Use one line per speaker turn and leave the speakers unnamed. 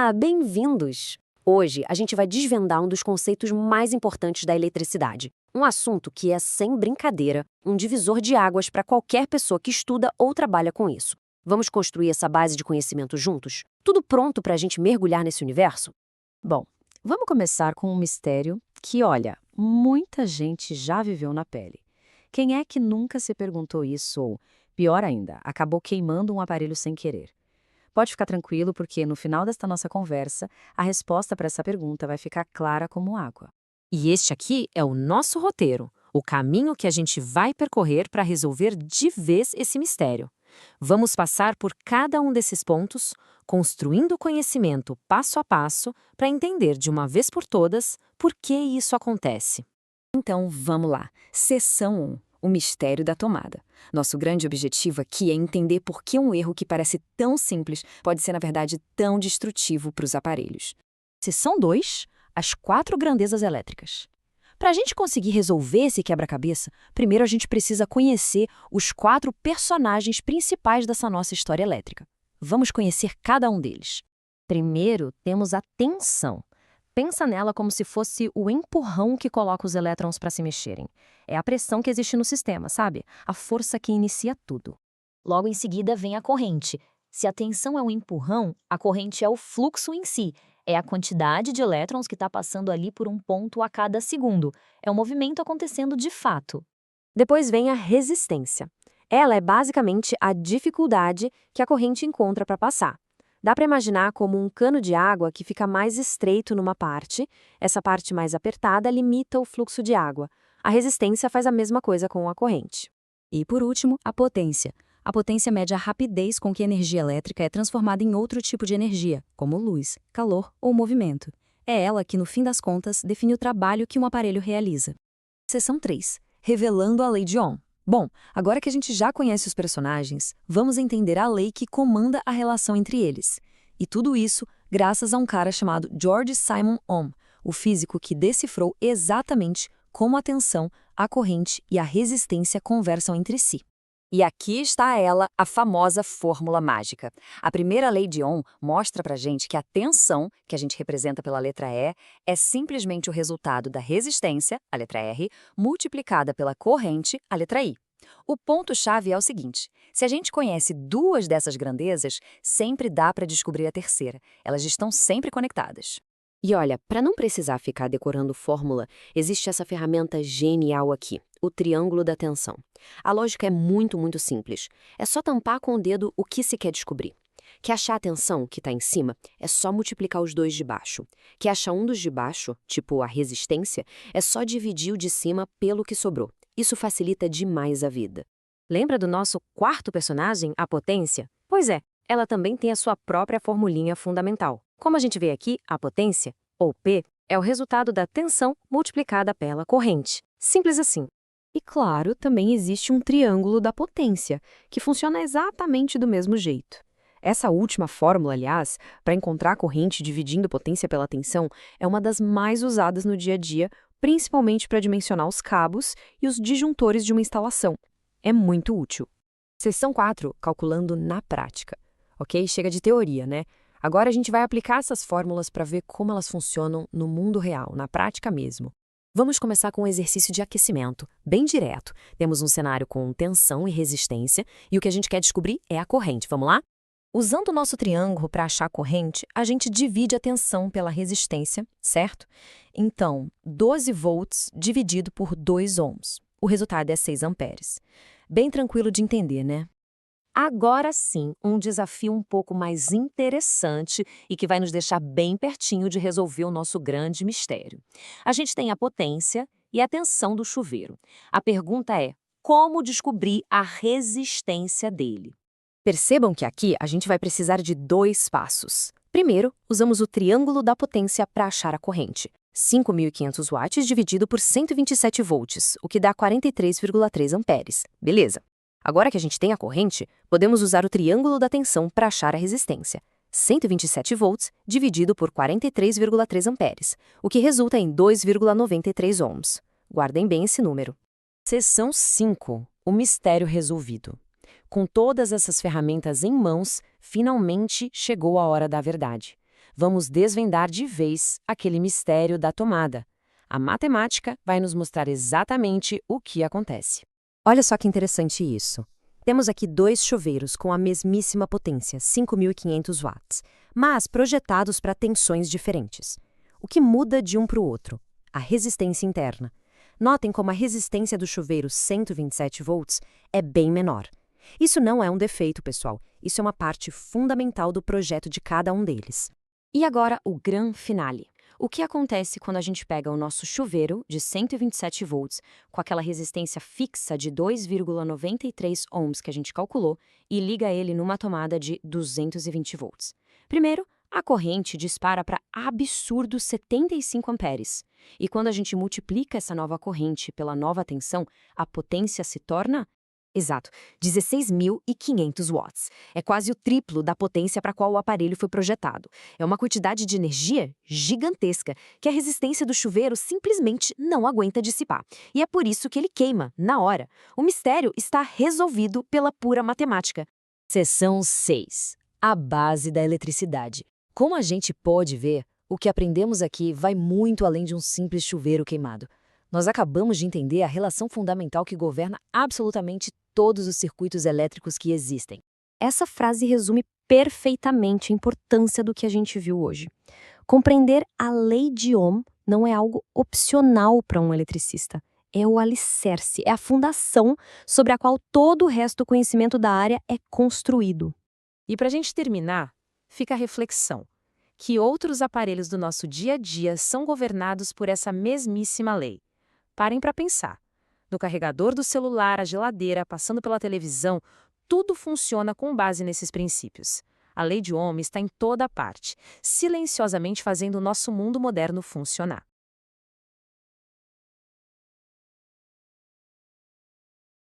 Olá, bem-vindos! Hoje a gente vai desvendar um dos conceitos mais importantes da eletricidade. Um assunto que é, sem brincadeira, um divisor de águas para qualquer pessoa que estuda ou trabalha com isso. Vamos construir essa base de conhecimento juntos? Tudo pronto para a gente mergulhar nesse universo?
Bom, vamos começar com um mistério que, olha, muita gente já viveu na pele. Quem é que nunca se perguntou isso ou, pior ainda, acabou queimando um aparelho sem querer? Pode ficar tranquilo porque, no final desta nossa conversa, a resposta para essa pergunta vai ficar clara como água.
E este aqui é o nosso roteiro, o caminho que a gente vai percorrer para resolver de vez esse mistério. Vamos passar por cada um desses pontos, construindo o conhecimento passo a passo para entender de uma vez por todas por que isso acontece.
Então, vamos lá. Seção 1. O mistério da tomada. Nosso grande objetivo aqui é entender por que um erro que parece tão simples pode ser, na verdade, tão destrutivo para os aparelhos. Seção 2. As 4 grandezas elétricas. Para a gente conseguir resolver esse quebra-cabeça, primeiro a gente precisa conhecer os 4 personagens principais dessa nossa história elétrica. Vamos conhecer cada um deles. Primeiro, temos a tensão. Pensa nela como se fosse o empurrão que coloca os elétrons para se mexerem. É a pressão que existe no sistema, sabe? A força que inicia tudo.
Logo em seguida vem a corrente. Se a tensão é um empurrão, a corrente é o fluxo em si. É a quantidade de elétrons que está passando ali por um ponto a cada segundo. É um movimento acontecendo de fato.
Depois vem a resistência. Ela é basicamente a dificuldade que a corrente encontra para passar. Dá para imaginar como um cano de água que fica mais estreito numa parte, essa parte mais apertada limita o fluxo de água. A resistência faz a mesma coisa com a corrente.
E, por último, a potência. A potência mede a rapidez com que a energia elétrica é transformada em outro tipo de energia, como luz, calor ou movimento. É ela que, no fim das contas, define o trabalho que um aparelho realiza. Seção 3. Revelando a lei de Ohm. Bom, agora que a gente já conhece os personagens, vamos entender a lei que comanda a relação entre eles. E tudo isso graças a um cara chamado George Simon Ohm, o físico que decifrou exatamente como a tensão, a corrente e a resistência conversam entre si.
E aqui está ela, a famosa fórmula mágica. A primeira lei de Ohm mostra pra gente que a tensão, que a gente representa pela letra E, é simplesmente o resultado da resistência, a letra R, multiplicada pela corrente, a letra I. O ponto-chave é o seguinte: se a gente conhece 2 dessas grandezas, sempre dá para descobrir a terceira. Elas estão sempre conectadas.
E olha, para não precisar ficar decorando fórmula, existe essa ferramenta genial aqui, o triângulo da tensão. A lógica é muito simples. É só tampar com o dedo o que se quer descobrir. Quer achar a tensão, que está em cima, é só multiplicar os 2 de baixo. Quer achar um dos de baixo, tipo a resistência, é só dividir o de cima pelo que sobrou. Isso facilita demais a vida.
Lembra do nosso 4º personagem, a potência? Pois é, ela também tem a sua própria formulinha fundamental. Como a gente vê aqui, a potência, ou P, é o resultado da tensão multiplicada pela corrente. Simples assim.
E claro, também existe um triângulo da potência, que funciona exatamente do mesmo jeito. Essa última fórmula, aliás, para encontrar a corrente dividindo potência pela tensão, é uma das mais usadas no dia a dia, principalmente para dimensionar os cabos e os disjuntores de uma instalação. É muito útil. Seção 4, calculando na prática. Ok? Chega de teoria, né? Agora a gente vai aplicar essas fórmulas para ver como elas funcionam no mundo real, na prática mesmo.
Vamos começar com um exercício de aquecimento, bem direto. Temos um cenário com tensão e resistência, e o que a gente quer descobrir é a corrente. Vamos lá? Usando o nosso triângulo para achar a corrente, a gente divide a tensão pela resistência, certo? Então, 12 volts dividido por 2 ohms. O resultado é 6 amperes. Bem tranquilo de entender, né?
Agora sim, um desafio um pouco mais interessante e que vai nos deixar bem pertinho de resolver o nosso grande mistério. A gente tem a potência e a tensão do chuveiro. A pergunta é: como descobrir a resistência dele?
Percebam que aqui a gente vai precisar de 2 passos. Primeiro, usamos o triângulo da potência para achar a corrente. 5.500 watts dividido por 127 volts, o que dá 43,3 amperes. Beleza. Agora que a gente tem a corrente, podemos usar o triângulo da tensão para achar a resistência. 127 volts dividido por 43,3 amperes, o que resulta em 2,93 ohms. Guardem bem esse número. Seção 5. O mistério resolvido. Com todas essas ferramentas em mãos, finalmente chegou a hora da verdade.
Vamos desvendar de vez aquele mistério da tomada. A matemática vai nos mostrar exatamente o que acontece.
Olha só que interessante isso. Temos aqui dois chuveiros com a mesmíssima potência, 5.500 watts, mas projetados para tensões diferentes. O que muda de um para o outro? A resistência interna. Notem como a resistência do chuveiro 127 volts é bem menor. Isso não é um defeito, pessoal. Isso é uma parte fundamental do projeto de cada um deles.
E agora o gran finale. O que acontece quando a gente pega o nosso chuveiro de 127 volts com aquela resistência fixa de 2,93 ohms que a gente calculou e liga ele numa tomada de 220 volts? Primeiro, a corrente dispara para absurdos 75 amperes. E quando a gente multiplica essa nova corrente pela nova tensão, a potência se torna...
Exato, 16.500 watts. É quase o triplo da potência para a qual o aparelho foi projetado. É uma quantidade de energia gigantesca que a resistência do chuveiro simplesmente não aguenta dissipar. E é por isso que ele queima, na hora. O mistério está resolvido pela pura matemática.
Seção 6. A base da eletricidade. Como a gente pode ver, o que aprendemos aqui vai muito além de um simples chuveiro queimado. Nós acabamos de entender a relação fundamental que governa absolutamente todos os circuitos elétricos que existem.
Essa frase resume perfeitamente a importância do que a gente viu hoje. Compreender a lei de Ohm não é algo opcional para um eletricista. É o alicerce, é a fundação sobre a qual todo o resto do conhecimento da área é construído.
E para a gente terminar, fica a reflexão. Que outros aparelhos do nosso dia a dia são governados por essa mesmíssima lei? Parem para pensar. Do carregador do celular, à geladeira, passando pela televisão, tudo funciona com base nesses princípios. A lei de Ohm está em toda parte, silenciosamente fazendo o nosso mundo moderno funcionar.